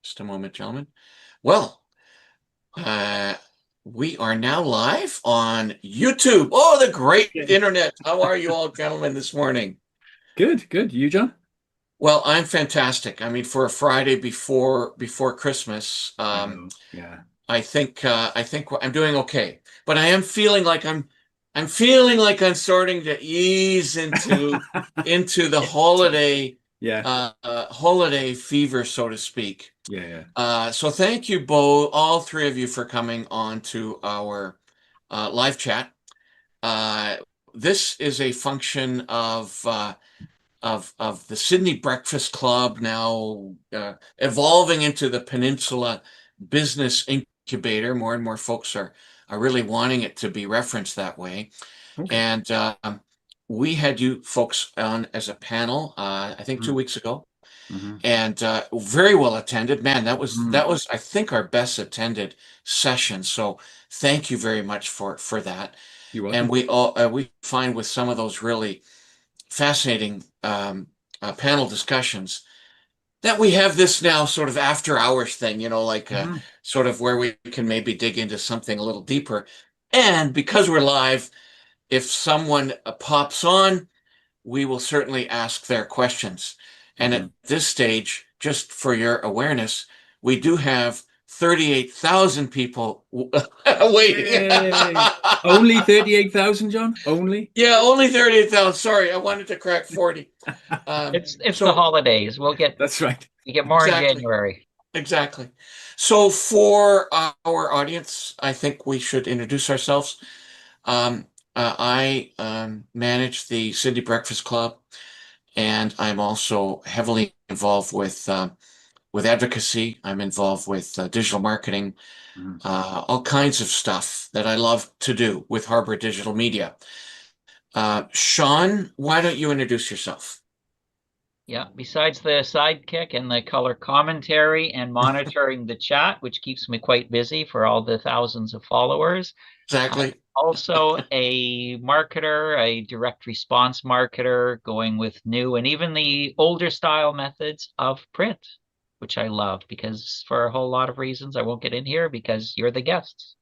Just a moment, gentlemen. Well, uh, we are now live on YouTube. Oh, the great Yeah. internet. How are you all, gentlemen, this morning? Good, good. You, John? Well, I'm fantastic. I mean, for a Friday before Christmas, I know. Yeah. I think I'm doing okay. But I am feeling like I'm feeling like I'm starting to ease into the Yeah. holiday fever, so to speak. Yeah. Yeah. So thank you both, all three of you, for coming on to our live chat. Uh, this is a function of the Sidney Breakfast Club now evolving into the Peninsula Business Incubator. More and more folks are really wanting it to be referenced that way. Okay. And we had you folks on as a panel, I think 2 weeks ago, Mm-hmm. and very well attended. Man, that was Mm. that was I think our best attended session. So thank you very much for that. You're And welcome. we find with some of those really fascinating panel discussions that we have this now sort of after hours thing, like Hmm. sort of where we can maybe dig into something a little deeper. And because we're live, if someone pops on, we will certainly ask their questions. And Hmm. at this stage, just for your awareness, we do have 38,000 people waiting. Yay. Only 38,000, John? Only? Yeah, only 38,000. Sorry, I wanted to crack 40. It's the So holidays. That's right. We get more in exactly, January. exactly. So for our audience, I think we should introduce ourselves. I manage the Sidney Breakfast Club, and I'm also heavily involved with advocacy. I'm involved with digital marketing, Mhm. all kinds of stuff that I love to do with Harbor Digital Media. Sean, why don't you introduce yourself? Yeah. Besides the sidekick and the color commentary and monitoring the chat, which keeps me quite busy for all the thousands of followers, I'm Exactly. also a marketer, a direct response marketer, going with new and even the older style methods of print, which I love because for a whole lot of reasons I won't get in here because you're the guests.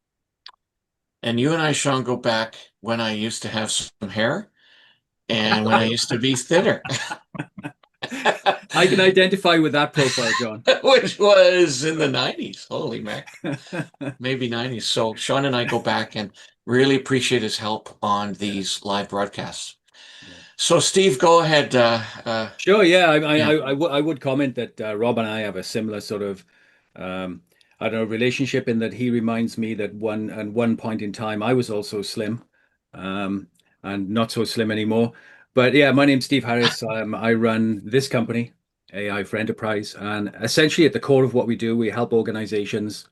And you and I, Sean, go back when I used to have some hair and when I used to be thinner, I can identify with that profile, John. which was in the 90s. Holy mac, maybe 90s. So Sean and I go back and really appreciate his help on Yeah. these live broadcasts. Yeah. So Steve, go ahead. Sure. Yeah. Yeah, I would comment that Rob and I have a similar sort of, um, I don't know, relationship in that he reminds me that at one point in time I was also slim, um, and not so slim anymore. But yeah, my name's Steve Harris. I run this company, AI for Enterprise, and essentially at the core of what we do, we help organizations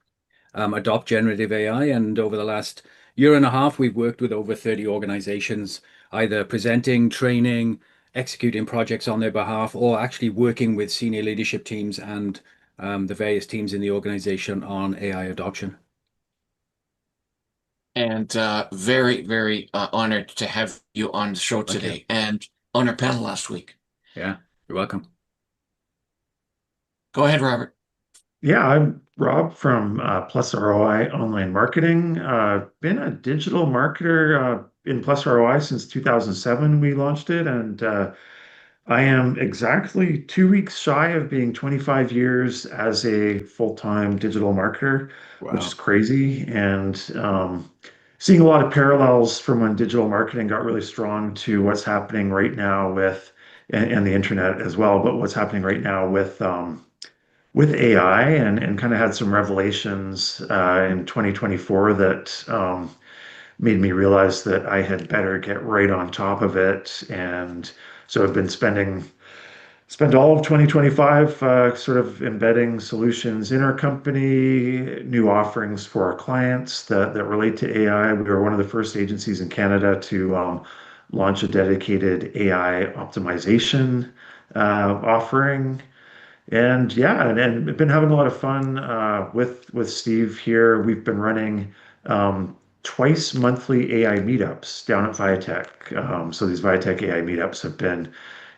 adopt generative AI. And over the last year and a half, we've worked with over 30 organizations, either presenting, training, executing projects on their behalf, or actually working with senior leadership teams and the various teams in the organization on AI adoption. and very, very honored to have you on the show Thank you. today and on our panel last week. Yeah, you're welcome. Go ahead, Robert. Yeah, I'm Rob from PlusROI Online Marketing. Been a digital marketer in PlusROI since 2007. We launched it, and I am exactly 2 weeks shy of being 25 years as a full-time digital marketer, which is Wow. crazy. And seeing a lot of parallels from when digital marketing got really strong to what's happening right now and the internet as well, but what's happening right now with AI and kind of had some revelations in 2024 that made me realize that I had better get right on top of it. And so I've been spent all of 2025 sort of embedding solutions in our company, new offerings for our clients that relate to AI. We were one of the first agencies in Canada to launch a dedicated AI optimization offering. And yeah, and been having a lot of fun with Steve here. We've been running twice monthly AI meetups down at Viatech. So these Viatech AI meetups have been,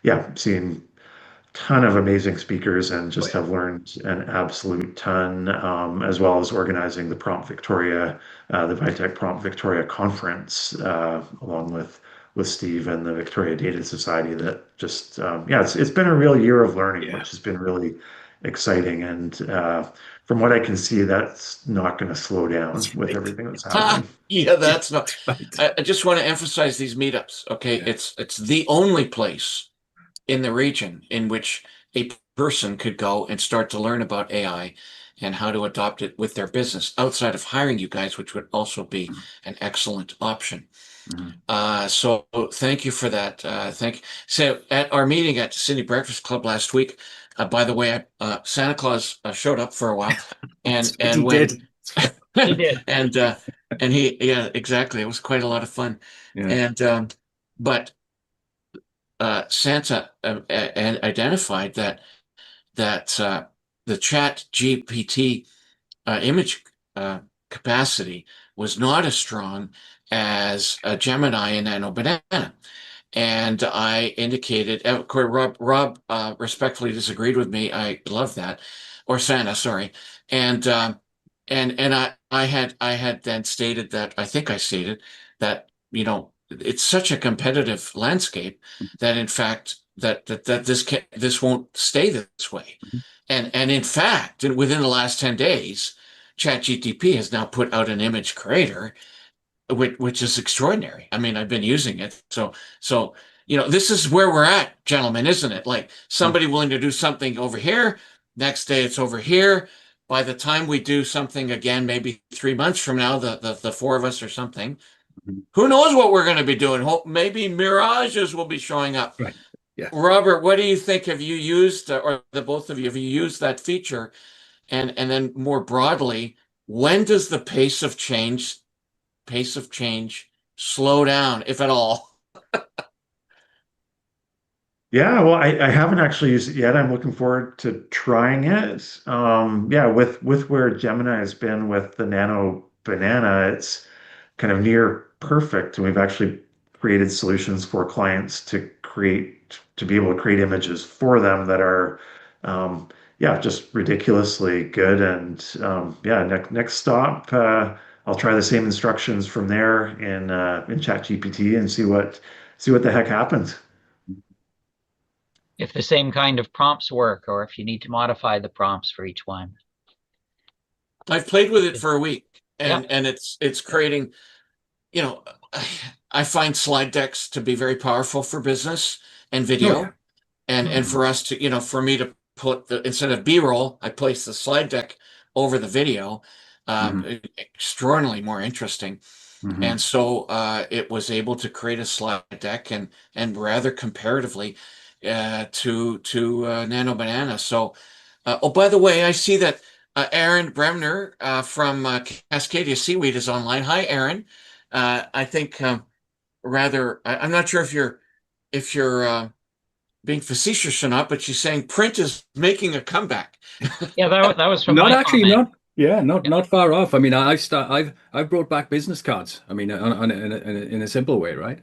yeah, seeing ton of amazing speakers and Oh, just yeah. have learned an absolute ton, as well as organizing the Prompt Victoria, the ViTech Prompt Victoria conference, along with Steve and the Victoria Data Society. That just, yeah, it's been a real year of learning, Yeah. which has been really exciting. And from what I can see, that's not going to slow down That's with right. everything that's happening. Yeah, that's not. That's right. I just want to emphasize these meetups. Okay, Yeah. it's the only place in the region in which a person could go and start to learn about AI and how to adopt it with their business outside of hiring you guys, which would also be an excellent option. Mhm. So thank you for that. So at our meeting at Sidney Breakfast Club last week, by the way, Santa Claus showed up for a while, That's and right. He when did. He did. and he yeah, exactly, it was quite a lot of fun, Yeah. and but Santa and identified that the Chat GPT image capacity was not as strong as Gemini and Nano Banana. And I indicated, of course, Rob respectfully disagreed with me. I love that, or Santa, sorry. And I had then stated that I think I stated that it's such a competitive landscape that in fact that this won't stay this way. And in fact, within the last 10 days, ChatGTP has now put out an image creator, which is extraordinary. I mean, I've been using it. So, this is where we're at, gentlemen, isn't it? Like somebody willing to do something over here, next day it's over here. By the time we do something again, maybe 3 months from now, the four of us or something, Mhm. who knows what we're going to be doing? Maybe mirages will be showing up. Right. Yeah. Robert, what do you think? Have you used, or the both of you, have you used that feature? And then more broadly, when does the pace of change slow down, if at all? Yeah, well, I haven't actually used it yet. I'm looking forward to trying it. Yeah, with where Gemini has been with the Nano Banana, it's kind of near perfect. And we've actually created solutions for clients to be able to create images for them that are, yeah, just ridiculously good. And yeah, next stop, I'll try the same instructions from there in ChatGPT and see what the heck happens. If the same kind of prompts work, or if you need to modify the prompts for each one. I've played with it for a week, Yeah. and it's creating, you know, I find slide decks to be very powerful for business and Oh, yeah. video, and Mhm. for us to, for me to put instead of B-roll, I place the slide deck over the video, Mhm. extraordinarily more interesting. Mhm. And so it was able to create a slide deck and rather comparatively to Nano Banana. So, oh, by the way, I see that Aaron Bremner from Cascadia Seaweed is online. Hi, Aaron. I think I'm not sure if you're being facetious or not, but she's saying print is making a comeback. Yeah, that was from Not my actually, comment. not yeah, Yeah. not far off. I mean, I've brought back business cards. I mean, in a simple way, right?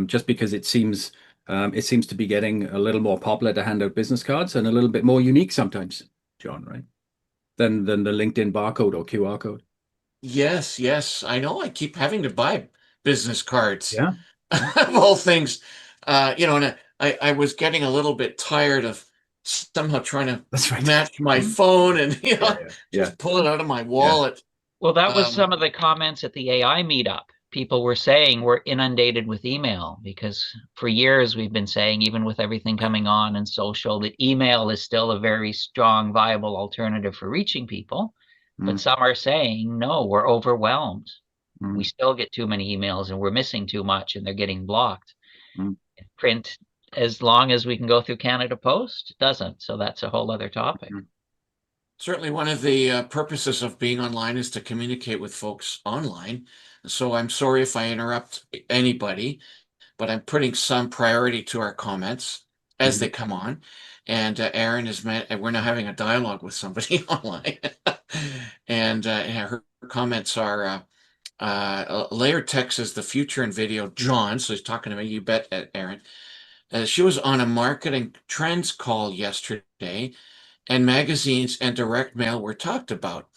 Just because it seems to be getting a little more popular to hand out business cards and a little bit more unique sometimes, John, right? Than the LinkedIn barcode or QR code. Yes, yes, I know. I keep having to buy business cards Yeah, yeah, of all things. And I was getting a little bit tired of somehow trying to that's right. match my Mhm. phone and Yeah, yeah, yeah, just pull it out of my yeah. wallet. Well, that was Um, some of the comments at the AI meetup. People were saying we're inundated with email because for years we've been saying, even with everything coming on and social, that email is still a very strong, viable alternative for reaching people. But Mm, some are saying, no, we're overwhelmed. We mm, still get too many emails and we're missing too much and they're getting blocked. mm, Print, as long as we can go through Canada Post, doesn't. So that's a whole other topic. mm, Certainly, one of the purposes of being online is to communicate with folks online. So I'm sorry if I interrupt anybody, but I'm putting some priority to our comments as mm. they come on. And Erin we're now having a dialogue with somebody online. And yeah, her comments are layered text is the future in video. John, so he's talking to me, you bet, Erin. She was on a marketing trends call yesterday, and magazines and direct mail were talked about.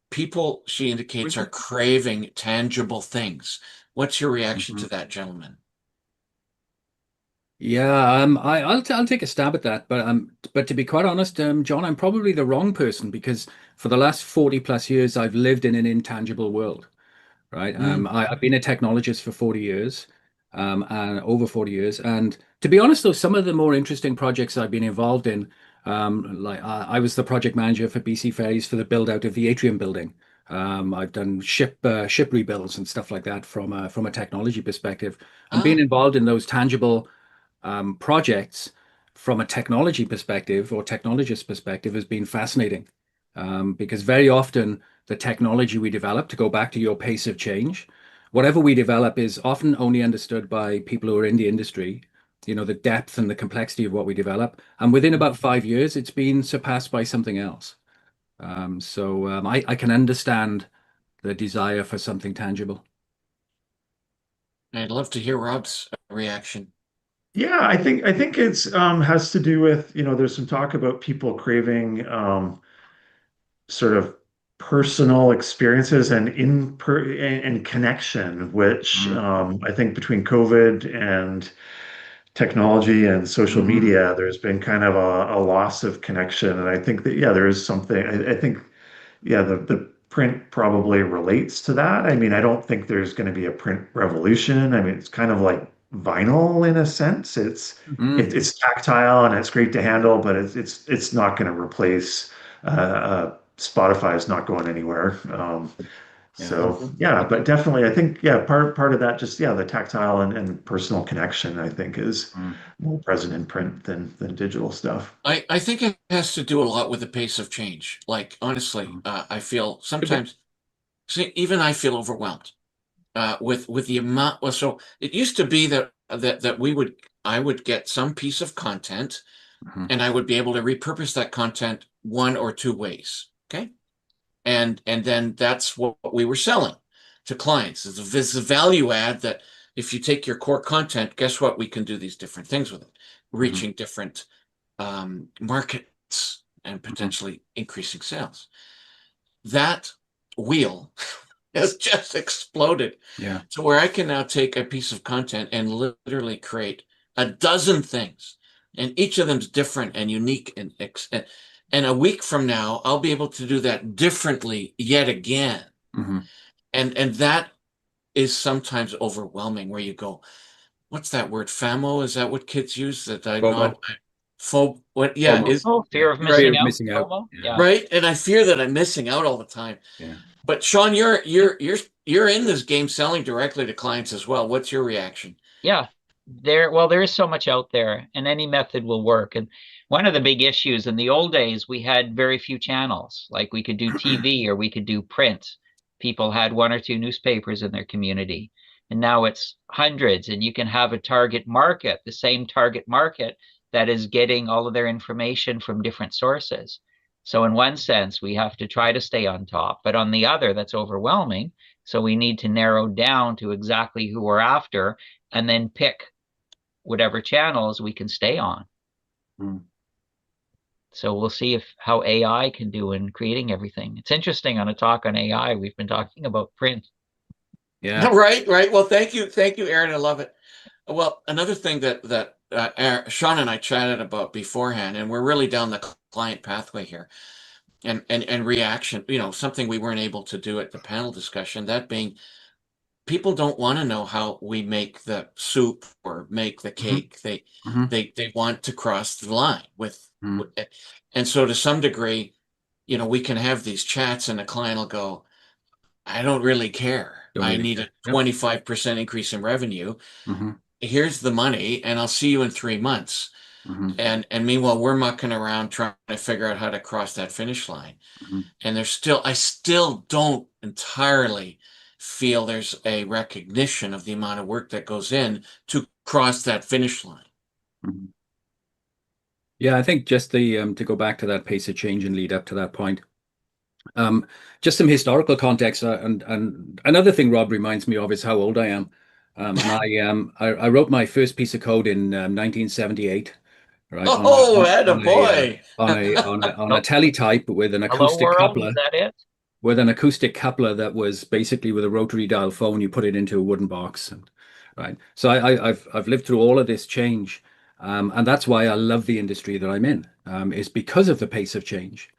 People, she indicates, are craving tangible things. What's your reaction to that, gentlemen? Yeah, I'll take a stab at that, but to be quite honest, John, I'm probably the wrong person because for the last 40 plus years, I've lived in an intangible world, right? Mm. I've been a technologist for 40 years, and over 40 years, and to be honest, though, some of the more interesting projects I've been involved in, like I was the project manager for BC Ferries for the build out of the atrium building. I've done ship rebuilds and stuff like that from a technology perspective, and being Ah, involved in those tangible projects from a technology perspective or technologist perspective has been fascinating because very often the technology we develop, to go back to your pace of change, whatever we develop is often only understood by people who are in the industry, the depth and the complexity of what we develop. And within about 5 years, it's been surpassed by something else. I can understand the desire for something tangible. I'd love to hear Rob's reaction. Yeah, I think it's has to do with, there's some talk about people craving sort of personal experiences and connection, which Mm. I think between COVID and technology and social Mhm. media, there's been kind of a loss of connection. And I think that, yeah, there is something, I think, yeah, the print probably relates to that. I mean, I don't think there's going to be a print revolution. I mean, it's kind of like vinyl in a sense. Mm. It's tactile and it's great to handle, but it's not going to replace Spotify is not going anywhere. Yeah. So yeah, but definitely, I think yeah, part of that just yeah, the tactile and personal connection, I think, is Mm. more present in print than digital stuff. I think it has to do a lot with the pace of change. Like, honestly, Mm. I feel Could be. sometimes, see, even I feel overwhelmed with the amount. Well, so it used to be that I would get some piece of content Mhm. and I would be able to repurpose that content one or two ways. Okay. And then that's what we were selling to clients. It's a value add that if you take your core content, guess what? We can do these different things with it, Mhm. reaching different markets and Mhm. potentially increasing sales. That wheel has just exploded Yeah. to where I can now take a piece of content and literally create a dozen things, and each of them's different and unique. And a week from now, I'll be able to do that differently yet again. Mhm. And that is sometimes overwhelming. Where you go, what's that word? FAMO? Is that what kids use? That I FOMO. know. What? Yeah, FOMO. is Oh, Yeah. fear of right, Fear missing of out, missing out. FOMO. Yeah. Yeah. right. And I fear that I'm missing out all the time. Yeah. But Sean, you're in this game selling directly to clients as well. What's your reaction? Yeah. There is so much out there, and any method will work. And one of the big issues in the old days, we had very few channels. Like we could do TV or we could do print. People had one or two newspapers in their community. And now it's hundreds, and you can have a target market, the same target market that is getting all of their information from different sources. So in one sense, we have to try to stay on top, but on the other, that's overwhelming. So we need to narrow down to exactly who we're after and then pick whatever channels we can stay on. Mm. So we'll see if how AI can do in creating everything. It's interesting on a talk on AI. We've been talking about print. Yeah. Right, right. Well, thank you, Aaron. I love it. Well, another thing that Sean and I chatted about beforehand, and we're really down the client pathway here, and reaction. Something we weren't able to do at the panel discussion. That being, people don't want to know how we make the soup or make the Mhm. cake. They Mhm. they they want to cross the line Mhm. and so to some degree, we can have these chats, and the client will go, I don't really care. Don't I really need a care. Yep. 25% increase in revenue. Mhm. Here's the money, and I'll see you in 3 months. Mhm. And meanwhile, we're mucking around trying to figure out how to cross that finish line. Mhm. And I still don't entirely feel there's a recognition of the amount of work that goes in to cross that finish line. Mhm. Yeah, I think just the to go back to that pace of change and lead up to that point. Um, just some historical context, and another thing Rob reminds me of is how old I am. I wrote my first piece of code in 1978, right? Oh, and a boy. On a teletype with an Hello acoustic world, is coupler, that it? that was basically with a rotary dial phone. You put it into a wooden box, and right. So I've lived through all of this change, and that's why I love the industry that I'm in. Is because of the pace of change.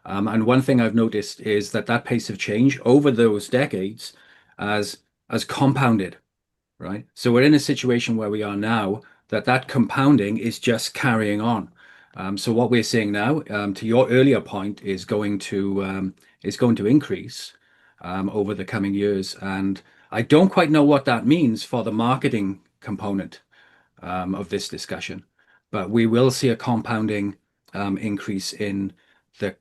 And one thing I've noticed is that pace of change over those decades has compounded, right? So we're in a situation where we are now that compounding is just carrying on. So what we're seeing now, to your earlier point, is going to increase over the coming years, and I don't quite know what that means for the marketing component of this discussion, but we will see a compounding increase in the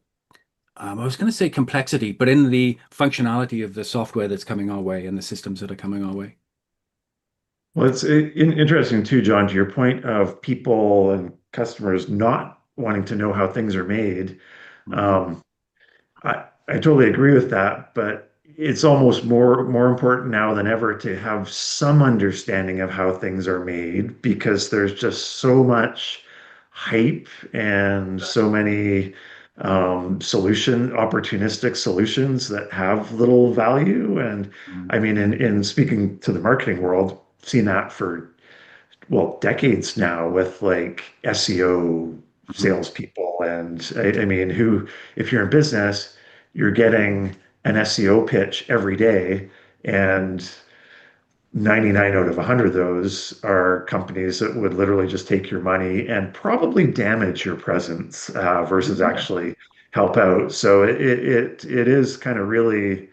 I was going to say complexity, but in the functionality of the software that's coming our way and the systems that are coming our way. Well, it's interesting too, John, to your point of people and customers not wanting to know how things are made. Mhm. Um, I totally agree with that, but it's almost more important now than ever to have some understanding of how things are made because there's just so much hype and so many opportunistic solutions that have little value. And Mhm. I mean, in speaking to the marketing world, seen that for well, decades now with like SEO Mhm. salespeople. And I mean, if you're in business, you're getting an SEO pitch every day, and 99 out of 100 of those are companies that would literally just take your money and probably damage your presence versus Yeah. actually help out. So it is kind of really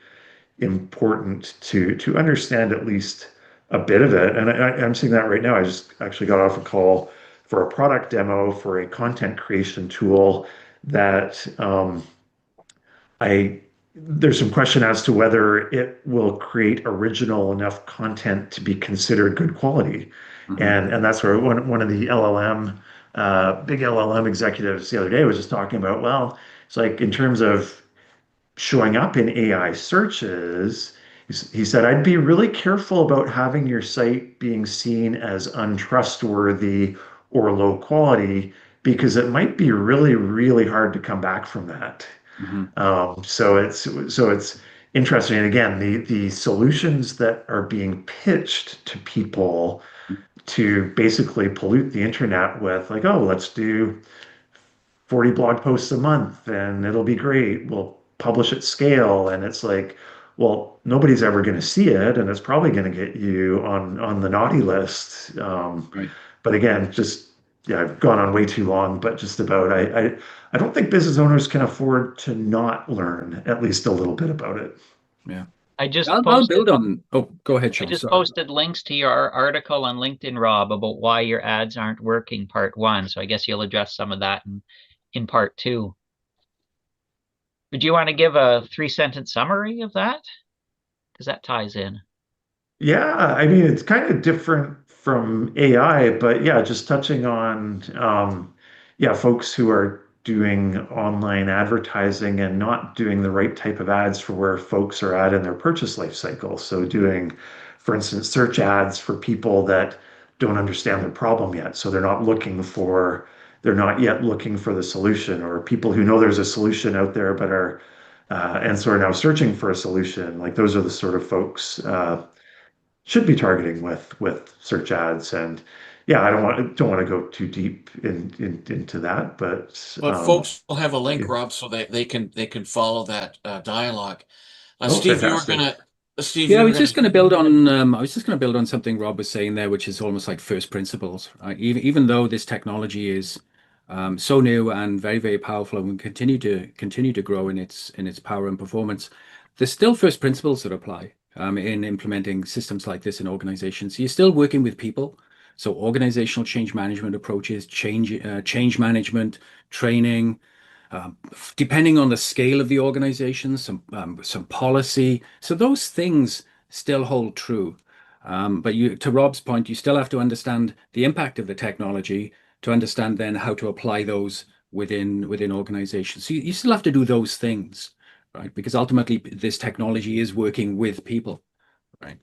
important to understand at least a bit of it. And I'm seeing that right now. I just actually got off a call for a product demo for a content creation tool that I there's some question as to whether it will create original enough content to be considered good quality. Mhm. And that's where one of the big LLM executives the other day was just talking about, well, it's like in terms of showing up in AI searches, he said, I'd be really careful about having your site being seen as untrustworthy or low quality because it might be really, really hard to come back from that. Mhm. So it's interesting. And again, the solutions that are being pitched to people to basically pollute the internet with like, oh, let's do 40 blog posts a month and it'll be great. We'll publish at scale. And it's like, well, nobody's ever going to see it. And it's probably going to get you on the naughty list. Right. But again, just, yeah, I've gone on way too long, but just about, I don't think business owners can afford to not learn at least a little bit about it. Yeah. I just I'll posted build on. Oh, go ahead, I Sean. just Sorry. posted links to your article on LinkedIn, Rob, about why your ads aren't working, part one. So I guess you'll address some of that in part two. Would you want to give a 3 sentence summary of that? Because that ties in. Yeah, I mean, it's kind of different from AI, but yeah, just touching on, yeah, folks who are doing online advertising and not doing the right type of ads for where folks are at in their purchase life cycle. So doing, for instance, search ads for people that don't understand their problem yet. So they're not yet looking for the solution, or people who know there's a solution out there but are, and so are now searching for a solution. Like those are the sort of folks, should be targeting with search ads. And yeah, I don't want to go too deep into that, but But folks will have a link, yeah. Rob, so that they can follow that dialogue. Oh, Steve, fantastic. you Yeah, I were was gonna. just going to build on. I was just going to build on something Rob was saying there, which is almost like first principles. Right? Even though this technology is so new and very, very powerful, and will continue to grow in its power and performance, there's still first principles that apply in implementing systems like this in organizations. You're still working with people, so organizational change management approaches, change management, training. Depending on the scale of the organization, some policy. So those things still hold true. But to Rob's point, you still have to understand the impact of the technology to understand then how to apply those within organizations. So you still have to do those things, right? Because ultimately, this technology is working with people, right?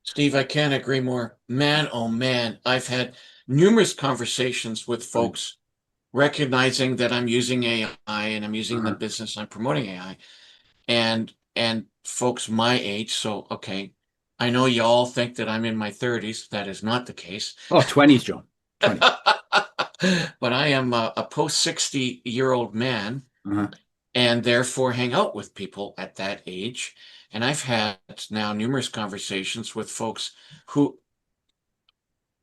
Steve, I can't agree more. Man, oh man, I've had numerous conversations with Right. folks recognizing that I'm using AI and I'm using the Uh-huh. business, I'm promoting AI, and folks my age. So, okay, I know you all think that I'm in my 30s. That is not the case. Oh, 20s, John. 20. But I am a post 60-year-old man Uh-huh. and therefore hang out with people at that age. And I've had now numerous conversations with folks who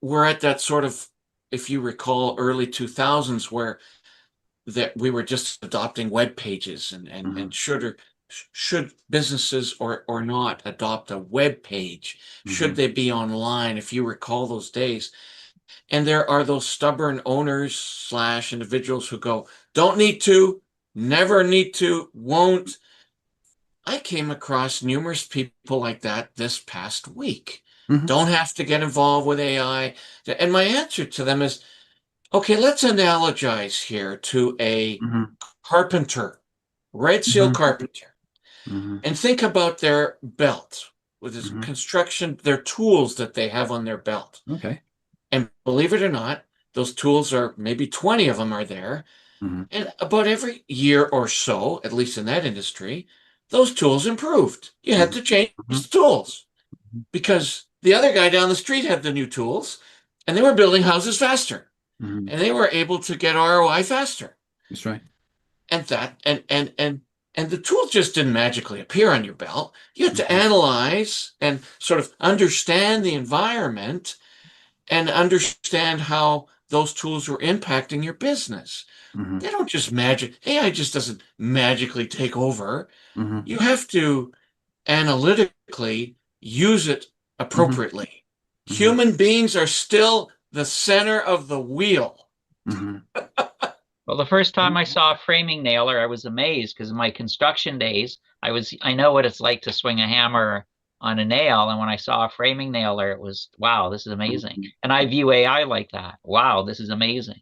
were at that sort of, if you recall, early 2000s where that we were just adopting web pages Uh-huh. and should businesses or not adopt a web page? Should Uh-huh. they be online? If you recall those days. And there are those stubborn owners slash individuals who go, don't need to, never need to, won't. I came across numerous people like that this past week. Uh-huh. Don't have to get involved with AI. And my answer to them is, okay, let's analogize here to a Uh-huh. carpenter, red seal Uh-huh. carpenter, Uh-huh. and think about their belt with this Uh-huh. construction, their tools that they have on their belt. Okay. And believe it or not, those tools are maybe 20 of them are there. Uh-huh. And about every year or so, at least in that industry, those tools improved. You had to change Uh-huh. the tools because the other guy down the street had the new tools and they were building houses faster Uh-huh. and they were able to get ROI faster. That's right. And that and the tools just didn't magically appear on your belt. You had to Uh-huh. analyze and sort of understand the environment and understand how those tools were impacting your business. Uh-huh. They don't just AI just doesn't magically take over. Uh-huh. You have to analytically use it Uh-huh. appropriately. Uh-huh. Human beings are still the center of the wheel. Uh-huh. Well, the first time I saw a framing nailer, I was amazed because in my construction days, I know what it's like to swing a hammer on a nail. And when I saw a framing nailer, it was, wow, this is amazing. And I view AI like that. Wow, this is amazing.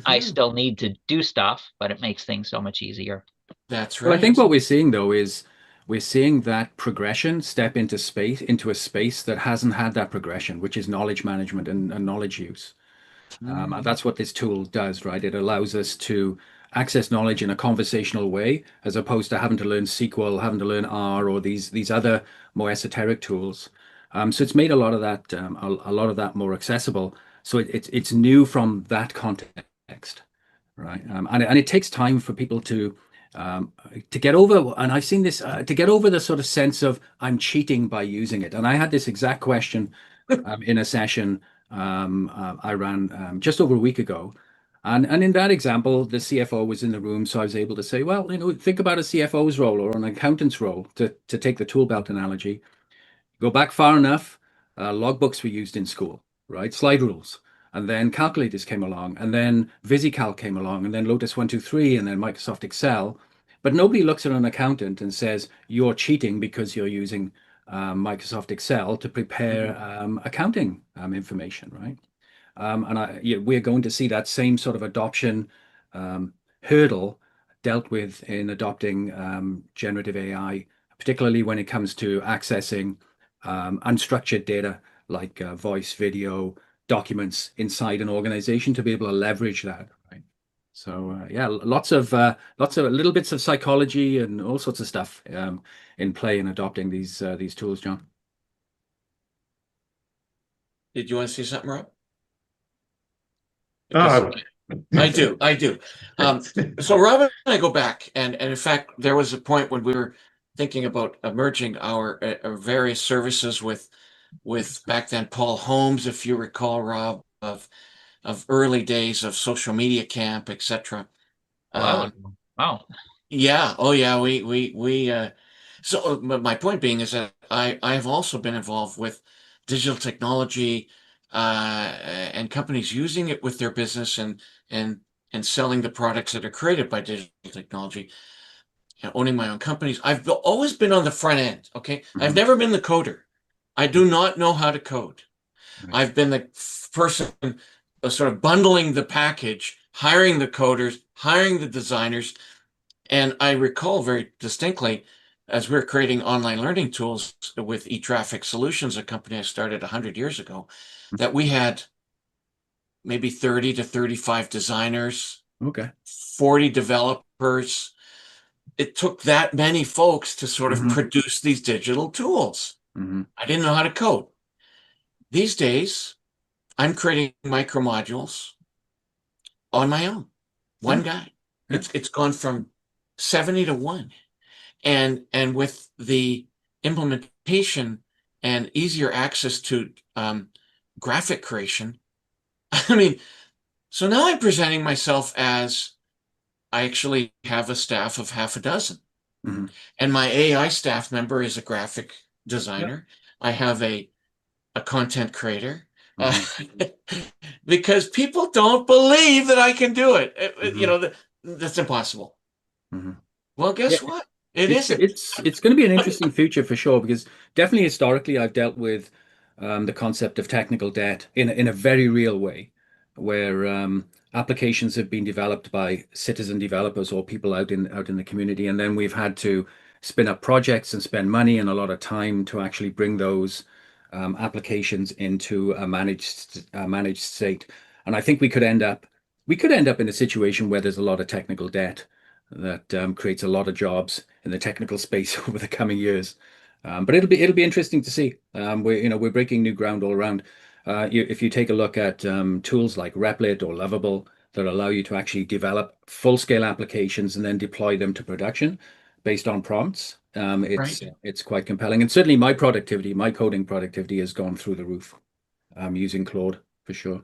I Mhm. still need to do stuff, but it makes things so much easier. That's Well, I think right. what we're seeing though is we're seeing that progression step into a space that hasn't had that progression, which is knowledge management and knowledge use. And that's what this tool does, right? It allows us to access knowledge in a conversational way, as opposed to having to learn SQL, having to learn R, or these other more esoteric tools. So it's made a lot of that a lot of that more accessible. So it's new from that context, right? And it takes time for people to get over. And I've seen this to get over the sort of sense of I'm cheating by using it. And I had this exact question in a session I ran just over a week ago. And in that example, the CFO was in the room, so I was able to say, well, think about a CFO's role or an accountant's role to take the tool belt analogy. Go back far enough, logbooks were used in school, right? Slide rules. And then calculators came along, and then VisiCalc came along, and then Lotus 123, and then Microsoft Excel. But nobody looks at an accountant and says, you're cheating because you're using Microsoft Excel to prepare accounting information, right? We're going to see that same sort of adoption hurdle dealt with in adopting generative AI, particularly when it comes to accessing unstructured data like voice, video, documents inside an organization to be able to leverage that, right? So yeah, lots of little bits of psychology and all sorts of stuff in play in adopting these tools, John. Did you want to say something, Rob? Oh, I do. So Rob and I go back, and in fact, there was a point when we were thinking about merging our various services with back then Paul Holmes, if you recall, Rob, of early days of social media camp, etc. Wow. Wow. Yeah. Oh, yeah. We. So my point being is that I have also been involved with digital technology and companies using it with their business and and selling the products that are created by digital technology. And owning my own companies. I've always been on the front end. Okay, I've never been the coder. I do not know how to code. Right. I've been the person sort of bundling the package, hiring the coders, hiring the designers. And I recall very distinctly as we're creating online learning tools with eTraffic Solutions, a company I started 100 years ago, that we had maybe 30 to 35 designers, Okay. 40 developers. It took that many folks to sort of produce these digital tools. I didn't know how to code. These days, I'm creating micro modules on my own. One guy. Yeah. It's gone from 70 to 1. And with the implementation and easier access to graphic creation, I mean, so now I'm presenting myself as I actually have a staff of half a dozen. And my AI staff member is a graphic designer. I have a content creator. Because people don't believe that I can do it. You know, that's impossible. Well, guess what? It isn't. It's going to be an interesting future for sure, because definitely historically I've dealt with the concept of technical debt in a very real way, where applications have been developed by citizen developers or people out in the community, and then we've had to spin up projects and spend money and a lot of time to actually bring those applications into a managed state. And I think we could end up in a situation where there's a lot of technical debt that creates a lot of jobs in the technical space over the coming years. But it'll be interesting to see. We're breaking new ground all around. If you take a look at tools like Replit or Lovable that allow you to actually develop full-scale applications and then deploy them to production based on prompts, it's quite compelling. And certainly my coding productivity has gone through the roof using Claude for sure.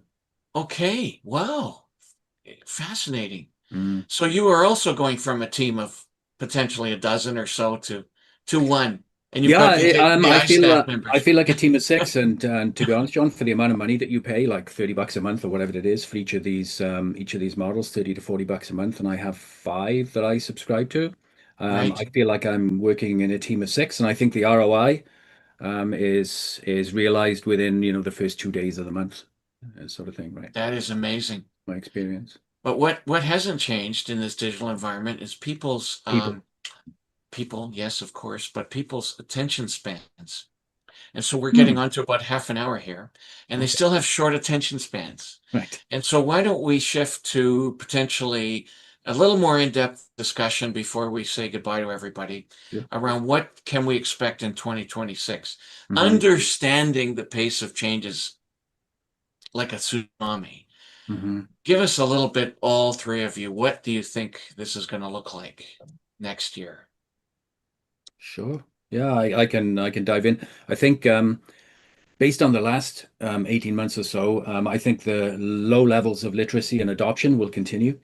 Okay. Wow. Fascinating. So you are also going from a team of potentially a dozen or so to 1. And you've got the AI staff members. I feel like a team of 6, and to be honest, John, for the amount of money that you pay, like $30 a month or whatever it is for each of these models, $30 to $40 a month, and I have 5 that I subscribe to. I feel like I'm working in a team of 6, and I think the ROI is realized within the first 2 days of the month, sort of thing, right? That is amazing. My experience. But what hasn't changed in this digital environment is people's people, yes, of course, but people's attention spans. And so we're getting on to about half an hour here, and they still have short attention spans. Right. And so why don't we shift to potentially a little more in-depth discussion before we say goodbye to everybody around what can we expect in 2026, understanding the pace of changes like a tsunami. Give us a little bit, all 3 of you. What do you think this is going to look like next year? Sure. Yeah, I can dive in. I think based on the last 18 months or so, I think the low levels of literacy and adoption will continue.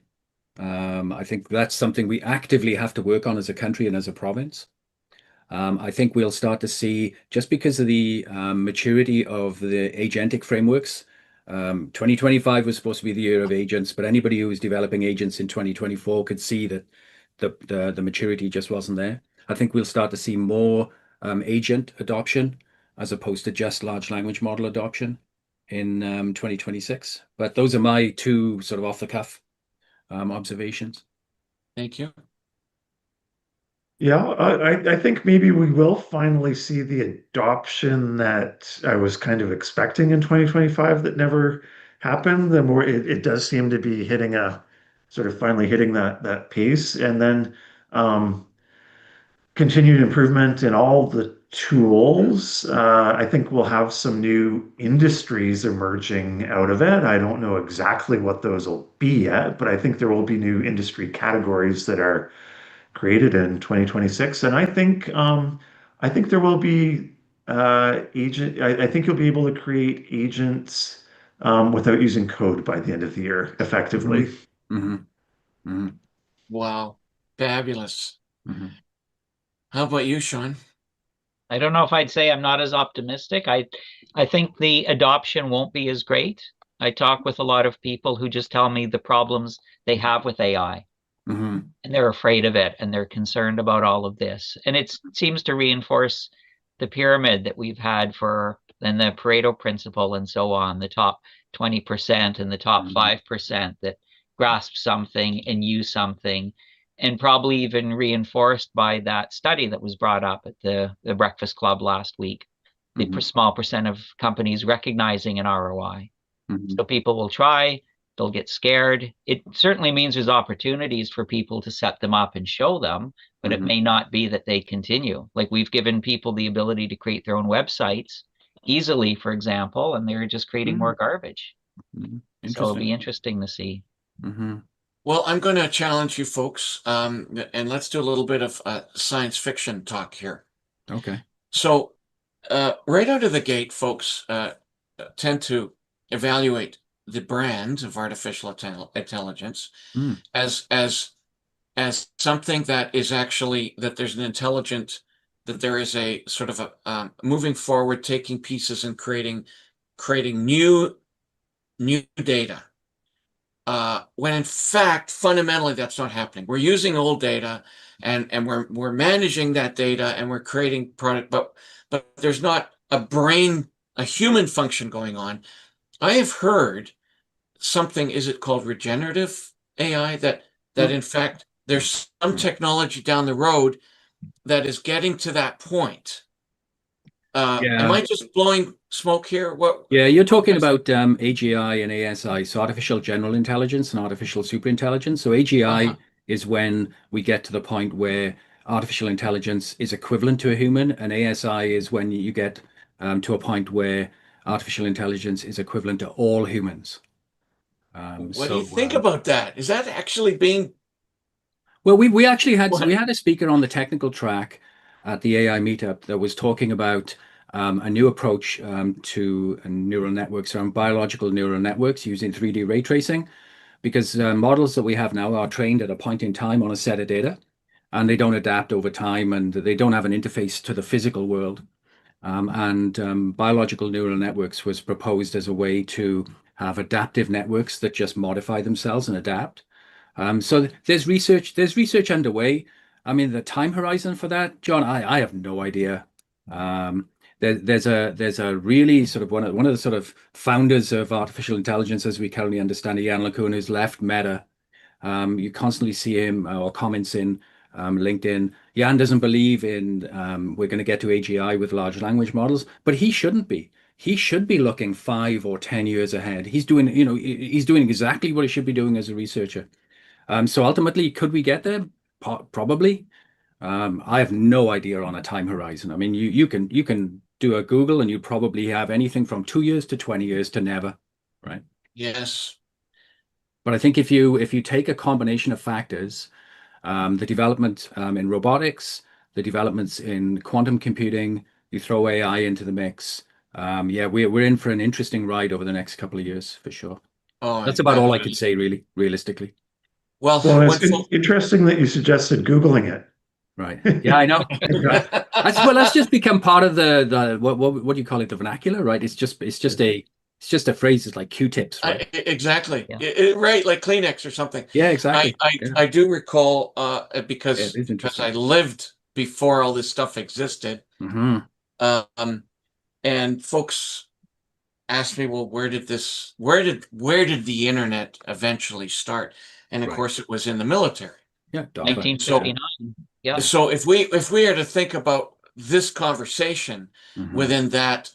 I think that's something we actively have to work on as a country and as a province. I think we'll start to see, just because of the maturity of the agentic frameworks, 2025 was supposed to be the year of agents, but anybody who was developing agents in 2024 could see that the maturity just wasn't there. I think we'll start to see more agent adoption as opposed to just large language model adoption in 2026. But those are my 2 sort of off the cuff observations. Thank you. Yeah, I think maybe we will finally see the adoption that I was kind of expecting in 2025 that never happened. The more it does seem to be finally hitting that pace, and then continued improvement in all the tools. I think we'll have some new industries emerging out of it. I don't know exactly what those will be yet, but I think there will be new industry categories that are created in 2026. And I think there will be agent. I think you'll be able to create agents without using code by the end of the year effectively. Wow, fabulous. How about you, Sean? I don't know if I'd say I'm not as optimistic. I think the adoption won't be as great. I talk with a lot of people who just tell me the problems they have with AI. And they're afraid of it, and they're concerned about all of this. And it seems to reinforce the pyramid that we've had and the Pareto principle and so on, the top 20% and the top 5% that grasp something and use something and probably even reinforced by that study that was brought up at the Breakfast Club last week. The small percent of companies recognizing an ROI. So people will try, they'll get scared. It certainly means there's opportunities for people to set them up and show them, but it may not be that they continue. Like we've given people the ability to create their own websites easily, for example, and they're just creating more garbage. So it'll be interesting to see. Well, I'm going to challenge you folks, and let's do a little bit of science fiction talk here. Okay. So right out of the gate, folks tend to evaluate the brand of artificial intelligence as something that is actually, that there's an intelligent, that there is a sort of a moving forward, taking pieces and creating new data. When in fact, fundamentally, that's not happening. We're using old data and we're managing that data and we're creating product, but there's not a human function going on. I have heard something, is it called regenerative AI, that in fact there's some technology down the road that is getting to that point. Am I just blowing smoke here? What? Yeah, you're talking about AGI and ASI, so artificial general intelligence and artificial superintelligence. So AGI is when we get to the point where artificial intelligence is equivalent to a human, and ASI is when you get to a point where artificial intelligence is equivalent to all humans. What do you think about that? Is that actually being? Well, we actually had a speaker on the technical track at the AI meetup that was talking about a new approach to neural networks, around biological neural networks using 3D ray tracing, because models that we have now are trained at a point in time on a set of data, and they don't adapt over time, and they don't have an interface to the physical world. Biological neural networks was proposed as a way to have adaptive networks that just modify themselves and adapt. So there's research underway. I mean, the time horizon for that, John, I have no idea. There's a really sort of one of the sort of founders of artificial intelligence as we currently understand it, Jan LeCun, who's left Meta. You constantly see him or comments in LinkedIn. Jan doesn't believe in we're going to get to AGI with large language models, but he shouldn't be. He should be looking 5 or 10 years ahead. He's doing exactly what he should be doing as a researcher. So ultimately, could we get there? Probably. I have no idea on a time horizon. I mean, you can do a Google and you probably have anything from 2 years to 20 years to never, right? Yes. But I think if you take a combination of factors, the development in robotics, the developments in quantum computing, you throw AI into the mix, we're in for an interesting ride over the next couple of years for sure. Oh, that's about all I could say, really, realistically. Well, it's interesting that you suggested Googling it. Right. Yeah, I know. Right. That's just become part of the what do you call it? The vernacular, right? It's just a phrase. It's like Q-tips, right? Exactly. Yeah. Right, like Kleenex or something. Yeah, exactly. I do recall because I lived before all this stuff existed. And folks asked me, well, where did the internet eventually start? And of course, it was in the military. Yeah, 1959. Yeah. So if we are to think about this conversation within that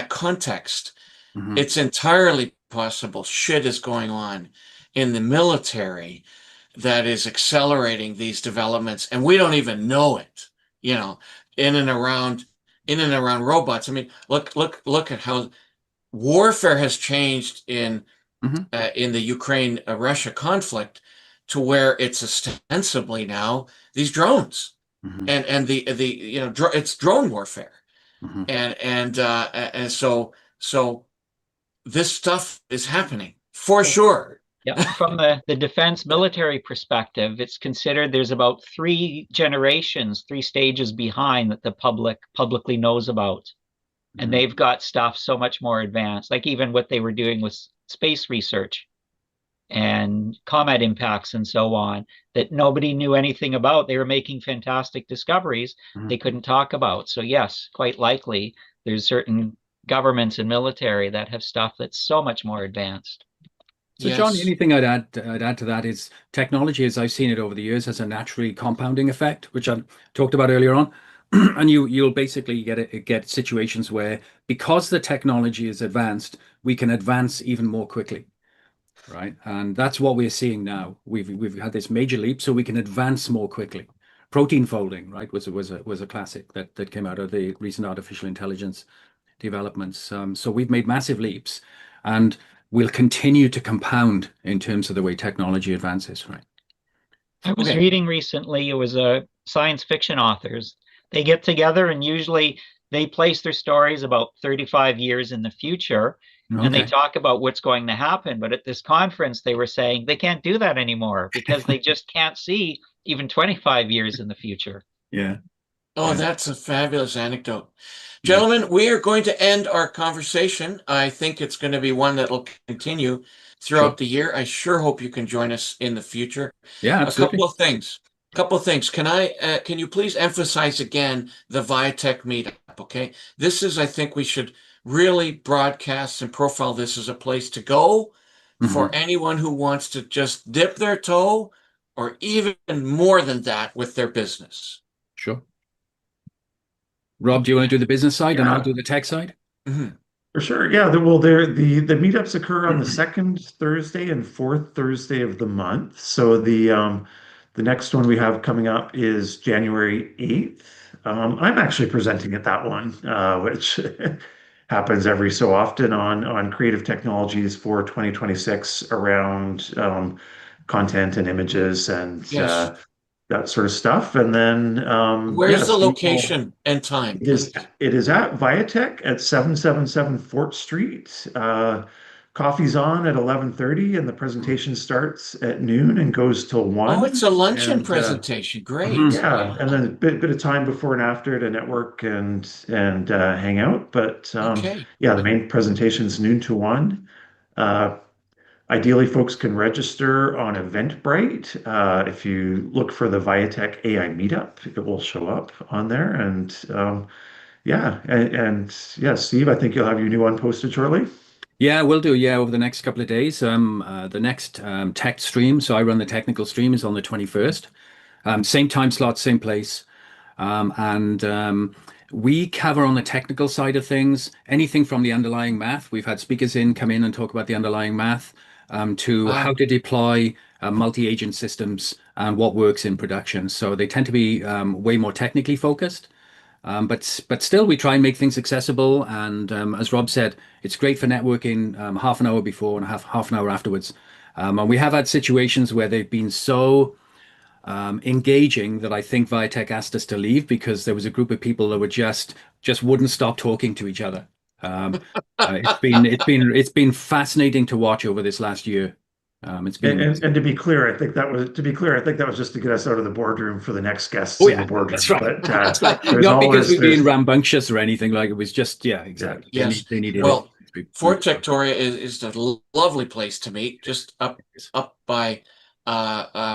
context, it's entirely possible shit is going on in the military that is accelerating these developments, and we don't even know it. In and around robots. I mean, look at how warfare has changed in the Ukraine-Russia conflict, to where it's ostensibly now these drones and it's drone warfare, and so this stuff is happening for sure. Yeah, from the defense military perspective, it's considered there's about 3 generations, 3 stages behind that the publicly knows about. And they've got stuff so much more advanced, like even what they were doing with space research and comet impacts and so on, that nobody knew anything about. They were making fantastic discoveries they couldn't talk about. So yes, quite likely there's certain governments and military that have stuff that's so much more advanced. So, John, the Yes. only thing I'd add to that is technology, as I've seen it over the years, has a naturally compounding effect, which I talked about earlier on. And you'll basically get situations where, because the technology is advanced, we can advance even more quickly, right? And that's what we're seeing now. We've had this major leap, so we can advance more quickly. Protein folding, right, was a classic that came out of the recent artificial intelligence developments. So we've made massive leaps, and we'll continue to compound in terms of the way technology advances, right? I was Okay. reading recently, it was science fiction authors. They get together and usually they place their stories about 35 years in the future and they Okay. talk about what's going to happen. But at this conference, they were saying they can't do that anymore because they just can't see even 25 years in the future. Yeah. Oh, Yeah. that's a fabulous anecdote. Yeah. Gentlemen, we are going to end our conversation. I think it's going to be one that will continue Sure. throughout the year. I sure hope you can join us in the future. Yeah, A couple absolutely. of things. Can you please emphasize again the Viatech meetup? Okay. This is, I think we should really broadcast and profile this as a place to go for Mhm. anyone who wants to just dip their toe or even more than that with their business. Sure. Rob, do you want to do the business side and I'll Yeah, do the tech side? Mhm. for sure. Yeah, the meetups occur on the second Thursday and fourth Thursday of the month. So the next one we have coming up is January 8th. I'm actually presenting at that one, which happens every so often on creative technologies for 2026 around content and images and Yes. that sort of stuff. And then yeah, Where's the Steve will. location and time, It is please? it is at Viatech at 777 Fort Street. Coffee's on at 11:30 and the presentation starts at noon and goes till Oh, 1. it's a luncheon And presentation. Great. Mhm. yeah, and then a bit of time before and after to network and hang out. But Okay. yeah, the main presentation's noon to 1. Uh, Ideally, folks can register on Eventbrite. If you look for the Viatech AI Meetup, it will show up on there. And yeah, and yeah, Steve, I think you'll have your new one posted shortly. Yeah, we'll do. Yeah, over the next couple of days. The next tech stream, so I run the technical stream, is on the 21st. Same time slot, same place. And we cover on the technical side of things anything from the underlying math. We've had speakers come in and talk about the underlying math, to how Wow. to deploy multi-agent systems and what works in production. So they tend to be way more technically focused. But still, we try and make things accessible. And as Rob said, it's great for networking half an hour before and half an hour afterwards. And we have had situations where they've been so engaging that I think Viatech asked us to leave because there was a group of people that were just wouldn't stop talking to each other. Um, it's been fascinating to watch over this last year. It's been amazing. And to be clear, I think that was just to get us out of the boardroom for the next guests Oh in the yeah, that's boardroom. right. But That's right. there's Not because always we're being there's rambunctious or anything like it was just yeah, yeah. exactly. Yes. They needed it Well, to be Fort Victoria is a lovely place to meet, just up by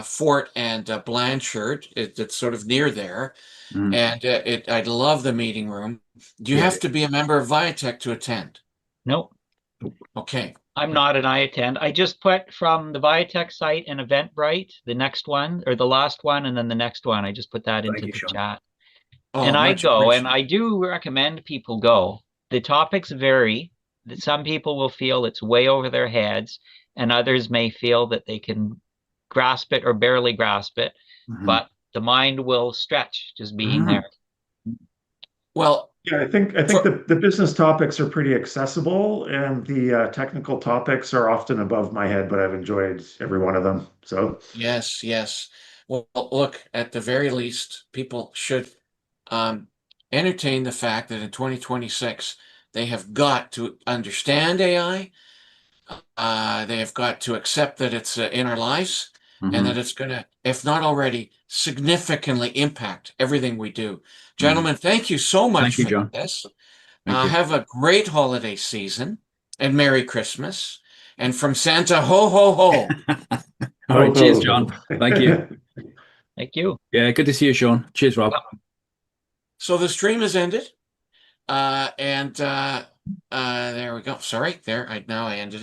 Fort and Blanchard. It's sort of near there, Mhm. and I love the meeting room. Do you Yeah, have to be a member of Viatech to attend? Nope, Okay. I'm not an I attend. I just put from the Viatech site and Eventbrite, the next one or the last one, and then the next one. I just put that thank into you, the Sean. chat. Oh, And I much go, and appreciated. I do recommend people go. The topics vary. That some people will feel it's way over their heads, and others may feel that they can grasp it or barely grasp it, Mhm. but the mind will stretch just being Mhm. there. Well, Yeah, I think for the business topics are pretty accessible, and the technical topics are often above my head, but I've enjoyed every one of them. So yes, yes. Well, look, at the very least, people should um, entertain the fact that in 2026 they have got to understand AI. They have got to accept that it's in our lives and that Mhm. it's going to, if not already, significantly impact everything we do. Mhm. Gentlemen, thank you so much Thank you, for John. this. Thank you. Have a great holiday season and Merry Christmas. And from Santa, ho, ho, ho. All ho right. Cheers, ho John. Thank you. ho. Thank you. Yeah, good to see you, Sean. Cheers, Rob. So the stream is ended. And there we go. Sorry, there. Now I ended it.